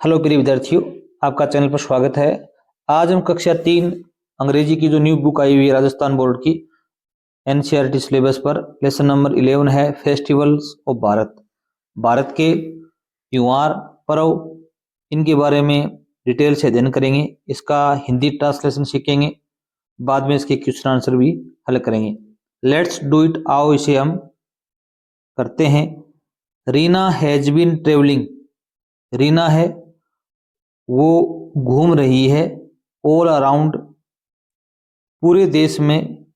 Hello प्रिय विद्यार्थियों, आपका चैनल पर स्वागत है। आज हम कक्षा 3 अंग्रेजी की जो न्यू बुक आई हुई है राजस्थान बोर्ड की एनसीईआरटी सिलेबस पर लेसन नंबर 11 है फेस्टिवल्स ऑफ भारत। भारत के त्योहार पर्व इनके बारे में डिटेल से अध्ययन करेंगे। इसका हिंदी ट्रांसलेशन सीखेंगे, बाद में इसके क्वेश्चन आंसर भी हल करेंगे। लेट्स डू इट, आओ इसे हम करते हैं। Reena has been travelling, Reena है वो घूम रही है ऑल अराउंड पूरे देश में,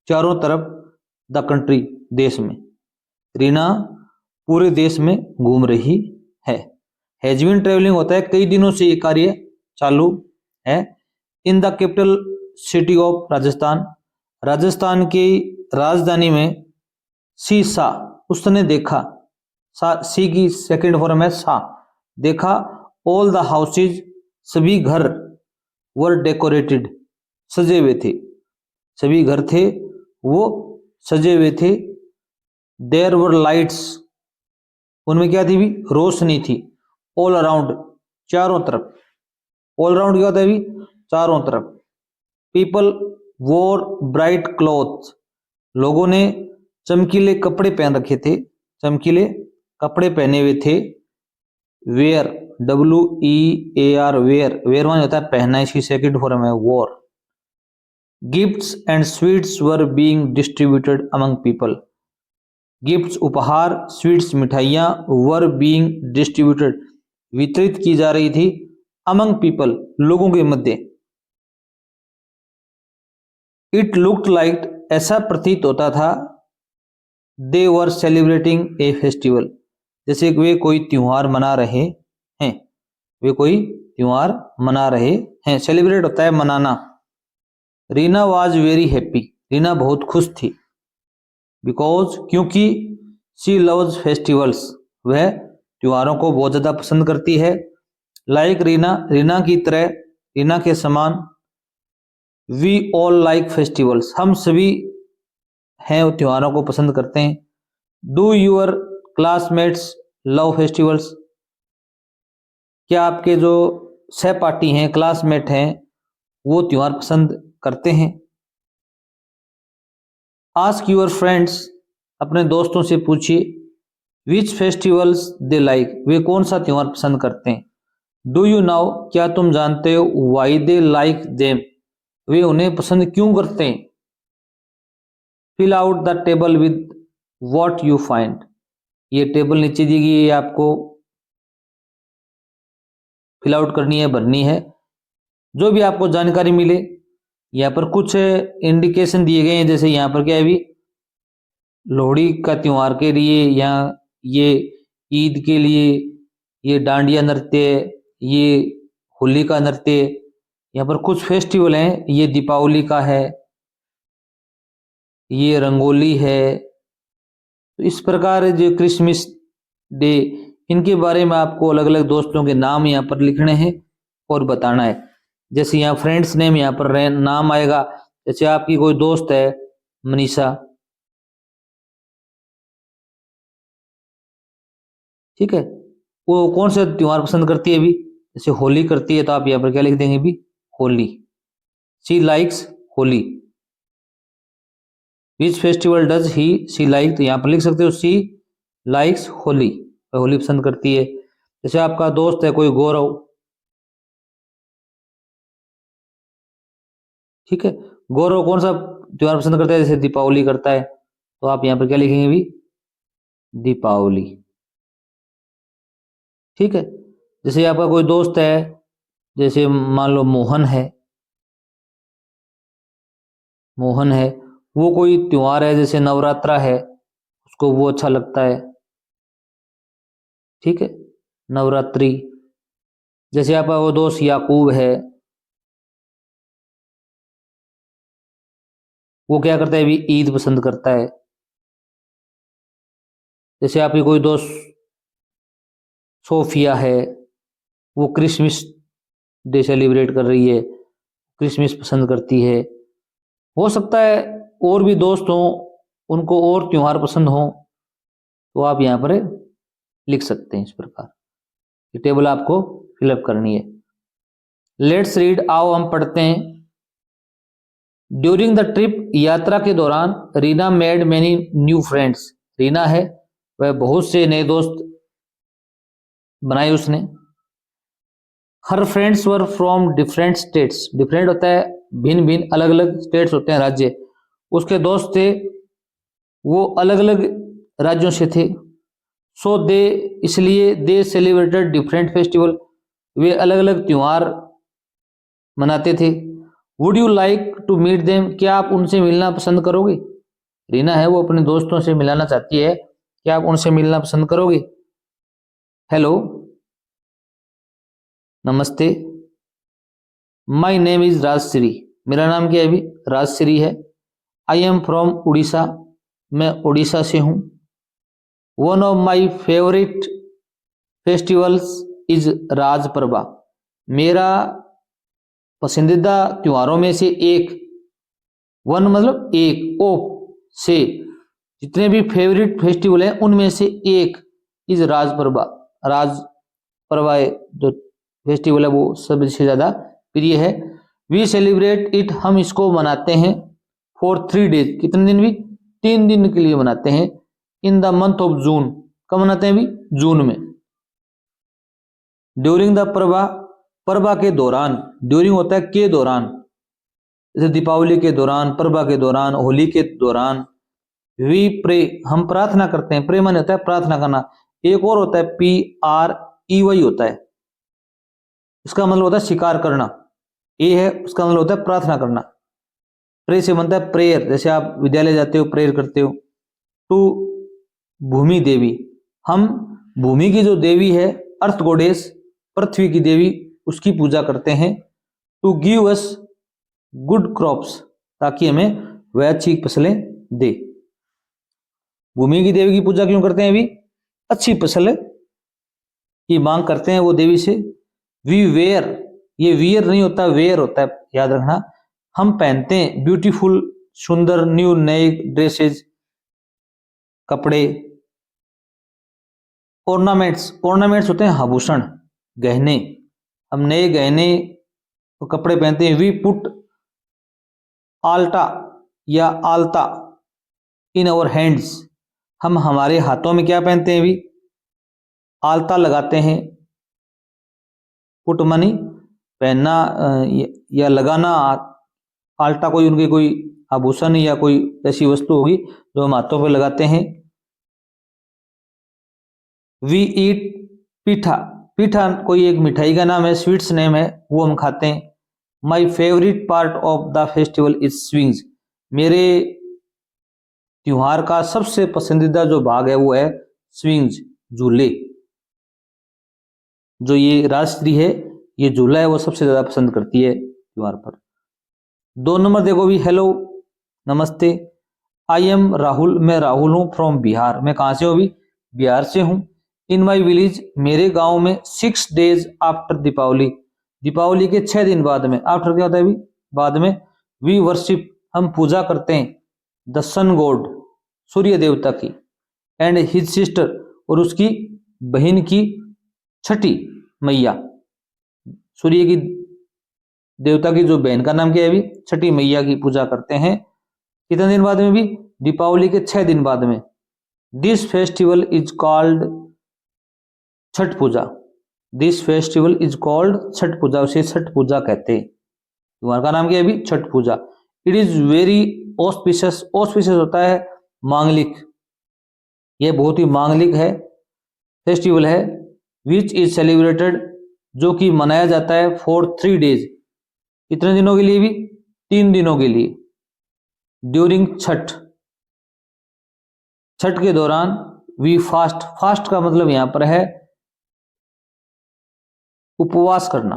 चारों तरफ, द कंट्री देश में। रीना पूरे देश में घूम रही है। हैज बीन ट्रेवलिंग होता है कई दिनों से ये कार्य चालू है। In the capital city of Rajasthan, Rajasthan की राजधानी में, सी सा उसने देखा, सी की सेकंड फॉर्म है सा, देखा, ऑल द हाउसेज सभी घर, वर डेकोरेटेड सजे हुए थे, सभी घर थे वो सजे हुए थे। देयर वर लाइट्स उनमें क्या थी भी, रोशनी थी। ऑल अराउंड चारों तरफ, ऑल अराउंड क्या होता है भी, चारों तरफ। पीपल वोर ब्राइट क्लॉथ, लोगों ने चमकीले कपड़े पहन रखे थे, चमकीले कपड़े पहने हुए थे। वेयर WEAR वेयर, वेयर मान होता है पहनना, इसकी सेकंड फॉर्म है war. Gifts and sweets were being distributed among people, gifts उपहार, स्वीट्स मिठाइयां, वर बीइंग डिस्ट्रीब्यूटेड वितरित की जा रही थी, अमंग पीपल लोगों के मध्य। इट लुक्ड लाइक ऐसा प्रतीत होता था, दे वर सेलिब्रेटिंग ए फेस्टिवल जैसे वे कोई त्योहार मना रहे हैं, वे कोई त्योहार मना रहे हैं। सेलिब्रेट होता है मनाना। Reena was very happy, Reena बहुत खुश थी। बिकॉज क्योंकि, शी लव्स फेस्टिवल्स वह त्योहारों को बहुत ज्यादा पसंद करती है। लाइक रीना, रीना की तरह, रीना के समान। वी ऑल लाइक फेस्टिवल्स हम सभी हैं वो त्योहारों को पसंद करते हैं। Do your classmates love festivals, क्या आपके जो सहपाठी हैं, क्लासमेट हैं, वो त्योहार पसंद करते हैं। आस्क यूर फ्रेंड्स, अपने दोस्तों से पूछिए। विच फेस्टिवल्स दे लाइक, वे कौन सा त्योहार पसंद करते हैं। डू यू नाउ, क्या तुम जानते हो, वाई दे लाइक देम, वे उन्हें पसंद क्यों करते हैं। Fill out the table with what you find, ये टेबल नीचे दी गई है, आपको फिल आउट करनी है, भरनी है। जो भी आपको जानकारी मिले, यहाँ पर कुछ इंडिकेशन दिए गए हैं, जैसे यहाँ पर क्या है भी, लोहड़ी का त्योहार के लिए, या ये ईद के लिए, ये डांडिया नृत्य, ये होली का नृत्य। यहाँ पर कुछ फेस्टिवल हैं, ये दीपावली का है, ये रंगोली है। तो इस प्रकार जो क्रिसमस डे, इनके बारे में आपको अलग अलग दोस्तों के नाम यहाँ पर लिखने हैं और बताना है। जैसे यहाँ फ्रेंड्स नेम यहाँ पर नाम आएगा, जैसे आपकी कोई दोस्त है मनीषा, ठीक है, वो कौन सा त्योहार पसंद करती है अभी, जैसे होली करती है, तो आप यहाँ पर क्या लिख देंगे अभी, Holi. She likes Holi. Which festival does he she like, तो यहाँ पर लिख सकते हो शी लाइक्स होली, वह होली पसंद करती है। जैसे आपका दोस्त है कोई गौरव, ठीक है, गौरव कौन सा त्योहार पसंद करता है, जैसे दीपावली करता है, तो आप यहाँ पर क्या लिखेंगे अभी, दीपावली, ठीक है। जैसे आपका कोई दोस्त है, जैसे मान लो मोहन है, मोहन है, वो कोई त्योहार है जैसे नवरात्रा है, उसको वो अच्छा लगता है, ठीक है, नवरात्रि। जैसे आपका वो दोस्त याकूब है, वो क्या करता है अभी, ईद पसंद करता है। जैसे आपकी कोई दोस्त सोफिया है, वो क्रिसमस डे सेलिब्रेट कर रही है, क्रिसमस पसंद करती है। हो सकता है और भी दोस्त हों, उनको और त्योहार पसंद हो, तो आप यहाँ पर लिख सकते हैं इस प्रकार। ये टेबल आपको फिलअप करनी है। लेट्स रीड, आओ हम पढ़ते हैं। ड्यूरिंग द ट्रिप, यात्रा के दौरान, Reena made many new friends, Reena है वह बहुत से नए दोस्त बनाए उसने। हर friends were from different states, different होता है भिन्न भिन्न, अलग अलग स्टेट्स होते हैं राज्य, उसके दोस्त थे वो अलग अलग राज्यों से थे। सो दे, इसलिए दे सेलिब्रेटेड डिफरेंट फेस्टिवल, वे अलग अलग त्योहार मनाते थे। Would you like to meet them, क्या आप उनसे मिलना पसंद करोगे? रीना है वो अपने दोस्तों से मिलाना चाहती है, क्या आप उनसे मिलना पसंद करोगे? हेलो, नमस्ते। माई नेम इज राजश्री, मेरा नाम क्या है अभी? राजश्री है। आई एम फ्रॉम उड़ीसा, मैं उड़ीसा से हूँ। One of my favourite festivals is Raj Parba, मेरा पसंदीदा त्योहारों में से एक, वन मतलब एक, ऑफ से, जितने भी फेवरेट फेस्टिवल हैं उनमें से एक, इज राज परबा, राज परवा जो फेस्टिवल है वो सबसे ज्यादा प्रिय है। वी सेलिब्रेट इट, हम इसको मनाते हैं, फॉर 3 डेज, कितने दिन भी? 3 दिन के लिए मनाते हैं। In the month of June, कब मनाते हैं अभी? जून में। ड्यूरिंग द परवा, परवा के दौरान, ड्यूरिंग होता है के दौरान, जैसे दीपावली के दौरान, परवा के दौरान, होली के दौरान। वी प्रे, हम प्रार्थना करते हैं, प्रे माने होता है प्रार्थना करना। एक और होता है PREY होता है, इसका मतलब होता है स्वीकार करना, ये है उसका मतलब होता है प्रार्थना करना। प्रे से बनता है प्रेयर, जैसे आप विद्यालय जाते हो प्रेयर करते हो। टू भूमि देवी, हम भूमि की जो देवी है, अर्थ गोडेस, पृथ्वी की देवी, उसकी पूजा करते हैं। To give us good crops, ताकि हमें वह अच्छी फसलें दे। भूमि की देवी की पूजा क्यों करते हैं? अभी अच्छी फसल की मांग करते हैं वो देवी से। वी वेयर, ये वियर नहीं होता, वेयर होता है, याद रखना। हम पहनते हैं ब्यूटीफुल, सुंदर, न्यू, नए ड्रेसेस, कपड़े। ऑर्नामेंट्स, ऑर्नामेंट्स होते हैं आभूषण, गहने, हम नए गहने और कपड़े पहनते हैं। वी पुट आल्टा या आलता इन आवर हैंड्स, हम हमारे हाथों में क्या पहनते हैं? अभी आलता लगाते हैं। पुट मनी पहनना या लगाना, आल्टा कोई उनके कोई आभूषण या कोई ऐसी वस्तु होगी जो हम हाथों पर लगाते हैं। वी ईट पीठा, पीठा कोई एक मिठाई का नाम है, स्वीट्स नेम है, वो हम खाते हैं। My favourite part of the festival is swings, मेरे त्योहार का सबसे पसंदीदा जो भाग है वो है स्विंग्स, झूले। जो ये राजश्री है, ये झूला है वो सबसे ज्यादा पसंद करती है त्योहार पर। 2 नंबर देखो भी, हेलो, नमस्ते। आई एम राहुल, मैं राहुल हूँ, फ्रॉम बिहार, मैं कहाँ से हूँ? अभी बिहार से हूँ। इन माई विलेज, मेरे गांव में, 6 डेज आफ्टर दीपावली, दीपावली के 6 दिन बाद में, आफ्टर क्या होता है? अभी बाद में। वी वर्शिप, हम पूजा करते हैं, द सन गॉड, सूर्य देवता की, एंड हिज सिस्टर, और उसकी बहन की, छठी मैया, सूर्य की देवता की जो बहन का नाम क्या है? अभी छठी मैया की पूजा करते हैं। कितने दिन बाद में? भी दीपावली के 6 दिन बाद में। This festival is called Chhath Puja, this festival is called Chhath Puja, उसे छठ पूजा कहते हैं। त्योहार का नाम क्या है? अभी Chhath Puja. It is very auspicious, auspicious होता है मांगलिक, यह बहुत ही मांगलिक है, फेस्टिवल है। विच इज सेलिब्रेटेड, जो कि मनाया जाता है, फॉर 3 डेज, कितने दिनों के लिए? भी 3 दिनों के लिए। ड्यूरिंग छठ, छठ के दौरान। वी फास्ट, फास्ट का मतलब यहां पर है उपवास करना।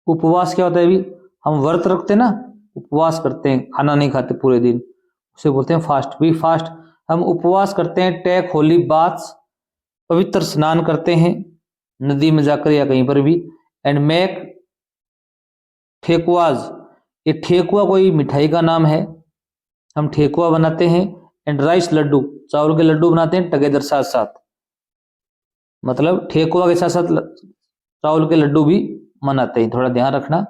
उपवास क्या होता है? अभी हम व्रत रखते हैं ना, उपवास करते हैं, खाना नहीं खाते पूरे दिन, उसे बोलते हैं फास्ट। वी फास्ट, हम उपवास करते हैं। टेक होली बाथ्स, पवित्र स्नान करते हैं नदी में जाकर या कहीं पर भी। एंड मेक ठेकुआज, ये ठेकुआ कोई मिठाई का नाम है, हम ठेकुआ बनाते हैं। एंड राइस लड्डू, चावल के लड्डू बनाते हैं टगेदर, साथ साथ। मतलब ठेकुआ के साथ साथ चावल के लड्डू भी मनाते हैं, थोड़ा ध्यान रखना।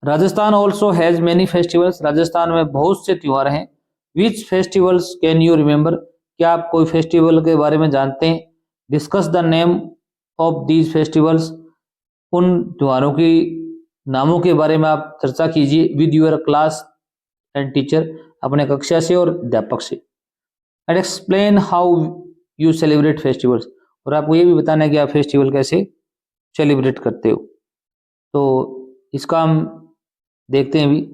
Rajasthan also has many festivals, Rajasthan में बहुत से त्योहार हैं। विच फेस्टिवल्स कैन यू रिमेंबर, क्या आप कोई फेस्टिवल के बारे में जानते हैं? Discuss the name of these festivals, उन त्योहारों की नामों के बारे में आप चर्चा कीजिए with your class and teacher, अपने कक्षा से और अध्यापक से। And explain how you celebrate festivals, और आपको ये भी बताना है कि आप फेस्टिवल कैसे सेलिब्रेट करते हो। तो इसका हम देखते हैं भी।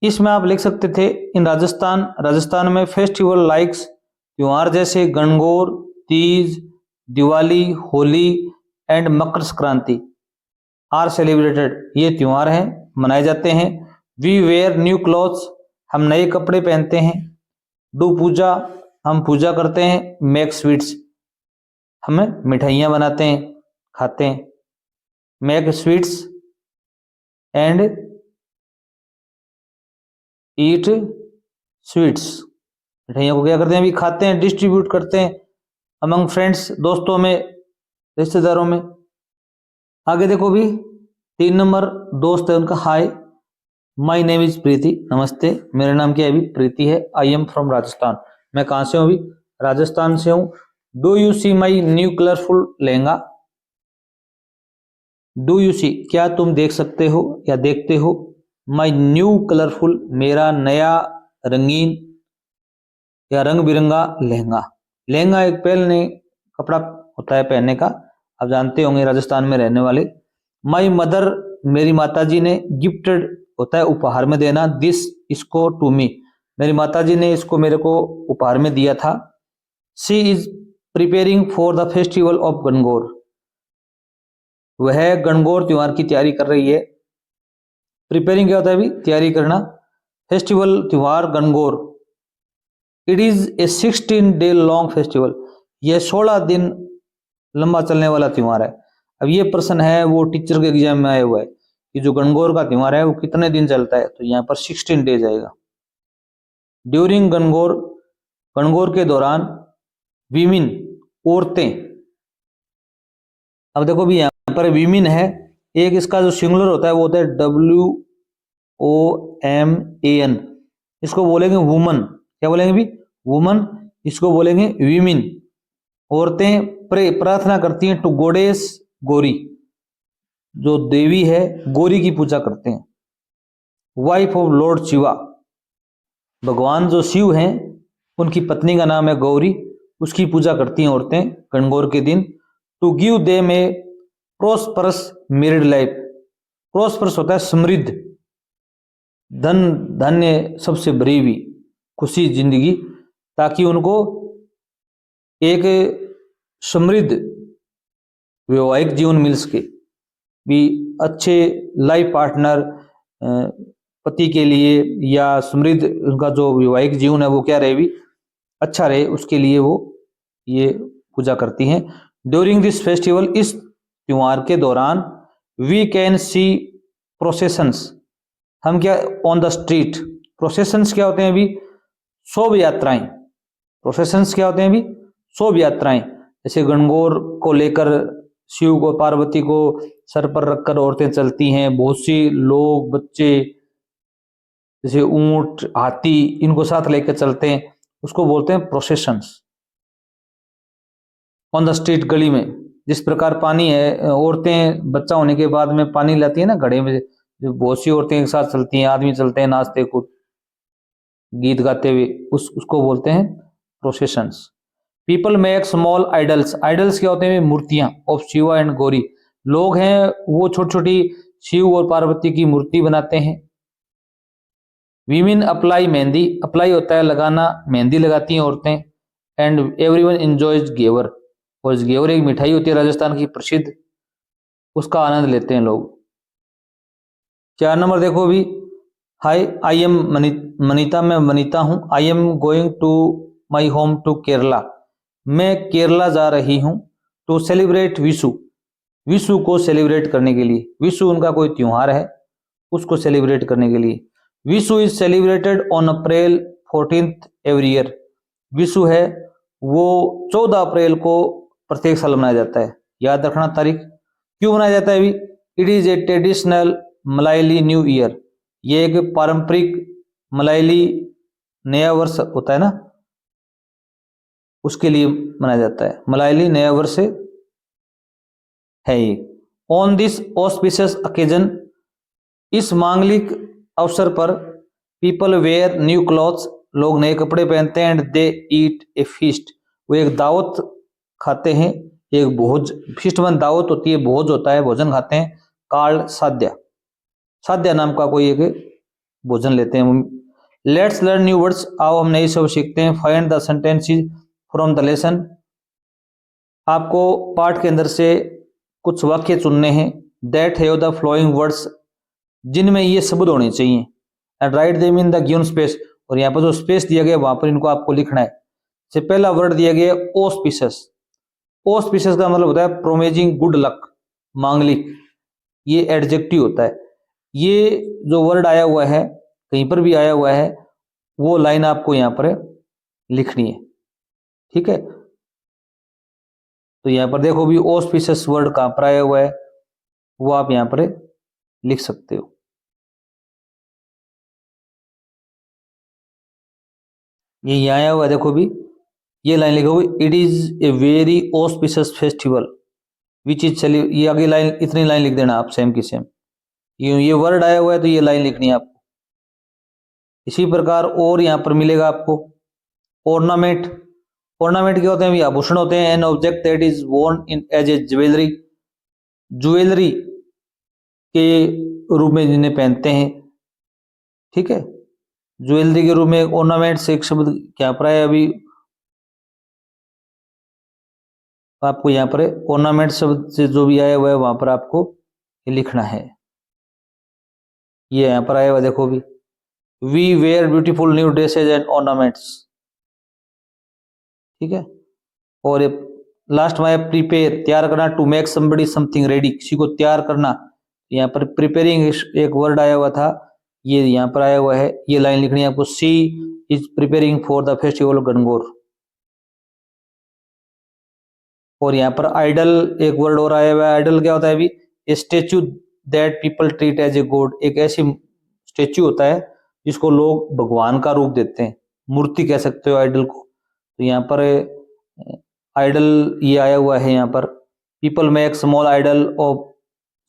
इसमें आप लिख सकते थे इन राजस्थान में फेस्टिवल लाइक्स, त्योहार जैसे Gangaur, Teej, Diwali, Holi and Makar Sankranti are celebrated, ये त्योहार हैं, मनाए जाते हैं। वी वेयर न्यू क्लॉथ्स, हम नए कपड़े पहनते हैं। डू पूजा, हम पूजा करते हैं। मेक स्वीट्स, हमें मिठाइयाँ बनाते हैं, खाते हैं। Make sweets and eat sweets, मिठाइयों को क्या करते हैं अभी, खाते हैं, डिस्ट्रीब्यूट करते हैं अमंग फ्रेंड्स, दोस्तों में, रिश्तेदारों में। आगे देखो भी 3 नंबर दोस्त है उनका, हाय माय नेम इज प्रीति, नमस्ते मेरा नाम क्या है अभी, प्रीति है। आई एम फ्रॉम राजस्थान, मैं कहाँ से हूँ अभी, राजस्थान से हूँ। Do you see my new colourful lehenga, do you see, क्या तुम देख सकते हो या देखते हो, माई न्यू कलरफुल, मेरा नया रंगीन या रंग बिरंगा लहंगा। लहंगा एक पहनने कपड़ा होता है पहनने का, आप जानते होंगे राजस्थान में रहने वाले। माई मदर, मेरी माताजी ने, गिफ्टेड होता है उपहार में देना, दिस, इसको, टू मी, मेरी माताजी ने इसको मेरे को उपहार में दिया था। She is preparing for the festival of Gangaur, वह गणगौर त्योहार की तैयारी कर रही है। प्रिपेयरिंग क्या होता है अभी, तैयारी करना। फेस्टिवल त्योहार Gangaur, it is A 16 day long festival, यह 16 दिन लंबा चलने वाला त्योहार है। अब ये प्रश्न है वो टीचर के एग्जाम में आया हुआ है कि जो गणगौर का त्योहार है वो कितने दिन चलता है, तो यहाँ पर 16 डेज आएगा। ड्यूरिंग गणगौर, गणगौर के दौरान, वीमिन, औरतें, अब देखो भी यहाँ पर वीमिन है, एक इसका जो सिंगुलर होता है वो होता है WOMAN, इसको बोलेंगे वुमन, क्या बोलेंगे भी, वुमन, इसको बोलेंगे वीमिन। औरतें प्रार्थना करती हैं टू गोडेस गौरी, जो देवी है गौरी की पूजा करते हैं। वाइफ ऑफ लॉर्ड शिवा, भगवान जो शिव हैं उनकी पत्नी का नाम है गौरी, उसकी पूजा करती हैं औरतें गणगौर के दिन। To give them a prosperous married life, prosperous होता है समृद्ध, धन धन्य सबसे भरी हुई खुशी जिंदगी, ताकि उनको एक समृद्ध वैवाहिक जीवन मिल सके, भी अच्छे लाइफ पार्टनर पति के लिए, या समृद्ध उनका जो वैवाहिक जीवन है वो क्या रहे भी, अच्छा रहे, उसके लिए वो ये पूजा करती हैं। ड्यूरिंग दिस फेस्टिवल, इस त्योहार के दौरान, वी कैन सी प्रोसेशंस, हम क्या, ऑन द स्ट्रीट, प्रोसेशंस क्या होते हैं अभी, शोभ यात्राएं, प्रोसेशंस क्या होते हैं अभी, शोभ यात्राएं, जैसे गणगौर को लेकर शिव को पार्वती को सर पर रखकर औरतें चलती हैं, बहुत सी लोग बच्चे जैसे ऊंट हाथी इनको साथ लेकर चलते हैं, उसको बोलते हैं प्रोसेशंस। ऑन द स्ट्रीट, गली में, जिस प्रकार पानी है, औरतें बच्चा होने के बाद में पानी लाती है ना घड़े में, जो बहुत सी औरतें एक साथ चलती हैं, आदमी चलते हैं नाचते कूद गीत गाते हुए, उसको बोलते हैं processions. People make small idols, idols क्या होते हैं, मूर्तियां, ऑफ शिवा एंड गौरी, लोग हैं वो छोटी छोटी शिव और पार्वती की मूर्ति बनाते हैं। वीमेन अप्लाई मेहंदी, अप्लाई होता है लगाना, मेहंदी लगाती हैं औरतें। एंड एवरीवन एंजॉयज घेवर, और घेवर एक मिठाई होती है राजस्थान की प्रसिद्ध, उसका आनंद लेते हैं लोग। 4 नंबर देखो भी, हाय आई एम मनीता, मैं मनीता हूं। I am going to my home to Kerala, मैं केरला जा रही हूं। टू सेलिब्रेट विशु, विशु को सेलिब्रेट करने के लिए, विशु उनका कोई त्योहार है उसको सेलिब्रेट करने के लिए। Vishu is celebrated on April 14th every year, Vishu है वो 14 अप्रैल को प्रत्येक साल मनाया जाता है। याद रखना तारीख। क्यों मनाया जाता है अभी? It is a traditional Malayali new year. ये एक पारंपरिक मलायाली नया वर्ष होता है ना, उसके लिए मनाया जाता है। मलायाली नया वर्ष है ये। ऑन दिस ऑस्पिशियस ओकेजन, इस मांगलिक अवसर पर, पीपल वेयर न्यू क्लॉथ्स, लोग नए कपड़े पहनते हैं। And they eat A feast, वो एक दावत खाते हैं, एक भोज। फीस्ट में दावत होती है, भोज होता है, भोजन खाते हैं। कार्ड साध्या, साध्या नाम का कोई एक भोजन लेते हैं। लेट्स लर्न न्यू वर्ड्स, आओ हम नए शब्द सीखते हैं। Find the sentences from the lesson, आपको पाठ के अंदर से कुछ वाक्य चुनने हैं। That have the flowing words, जिनमें ये शब्द होने चाहिए। And write them in the given space, और यहाँ पर जो स्पेस दिया गया वहां पर इनको आपको लिखना है। से पहला वर्ड दिया गया है ऑस्पिशियस। ऑस्पिशियस का मतलब होता है प्रोमेजिंग गुड लक, मांगलिक। ये एडजेक्टिव होता है। ये जो वर्ड आया हुआ है, कहीं पर भी आया हुआ है, वो लाइन आपको यहाँ पर लिखनी है। ठीक है, तो यहाँ पर देखो भी ऑस्पिशियस वर्ड कहां पर आया हुआ है, वो आप यहाँ पर लिख सकते हो। ये यहाँ आया हुआ है, देखो भी ये लाइन लिखोगे, it is a very auspicious festival which is चली। ये आगे लाइन, इतनी लाइन लिख देना आप सेम की सेम। ये वर्ड आया हुआ है तो ये लाइन लिखनी है आपको। इसी प्रकार और यहाँ पर मिलेगा आपको ऑर्नामेंट। ऑर्नामेंट क्या होते हैं? आभूषण होते हैं। An object that is worn in as a jewellery, jewellery के रूप में जिन्हें पहनते हैं। ठीक है, ज्वेलरी के रूप में ऑर्नामेंट से एक शब्द क्या पर है अभी आपको यहाँ पर ऑर्नामेंट शब्द से जो भी आया हुआ है वहां पर आपको ये लिखना है। ये यहाँ पर आया हुआ देखो भी, we wear beautiful new dresses and ornaments. ठीक है, और ये लास्ट में है प्रिपेयर, तैयार करना। To make somebody something ready, किसी को तैयार करना। यहाँ पर प्रिपेयरिंग एक वर्ड आया हुआ था, ये यहाँ पर आया हुआ है। ये लाइन लिखनी है आपको, she is preparing for the festival of Gangaur. और यहाँ पर आइडल एक वर्ड और आया हुआ है। आइडल क्या होता है अभी? A statue that people treat as a god, एक ऐसी स्टेच्यू होता है जिसको लोग भगवान का रूप देते हैं, मूर्ति कह सकते हो आइडल को। तो यहाँ पर आइडल ये आया हुआ है यहाँ पर, people make small idol of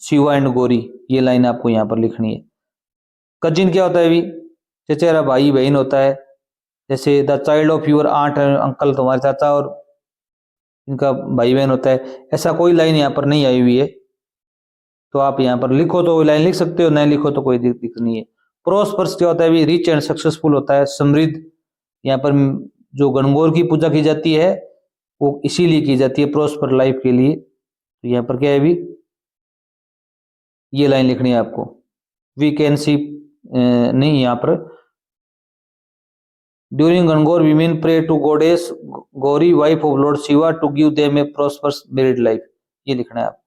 Shiva and Gauri. ये लाइन आपको यहाँ पर लिखनी है। कजिन क्या होता है अभी? चचेरा भाई बहन होता है। जैसे the child of your aunt, uncle तुम्हारे चाचा और इनका भाई बहन होता है। ऐसा कोई लाइन यहाँ पर नहीं आई हुई है, तो आप यहाँ पर लिखो तो लाइन लिख सकते हो, नहीं लिखो तो कोई दिक्कत नहीं है। प्रोस्पर्स क्या होता है अभी? रिच एंड सक्सेसफुल होता है, समृद्ध। यहाँ पर जो गणगौर की पूजा की जाती है वो इसीलिए की जाती है, प्रोस्पर लाइफ के लिए। तो यहाँ पर क्या है अभी? ये लाइन लिखनी है आपको। वी कैन सी नहीं, यहाँ पर during Gangaur women pray to goddess Gauri wife of lord Shiva to give them a prosperous married life. ये लिखना है आपको।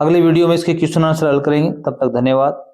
अगले वीडियो में इसके क्वेश्चन आंसर हल करेंगे। तब तक धन्यवाद।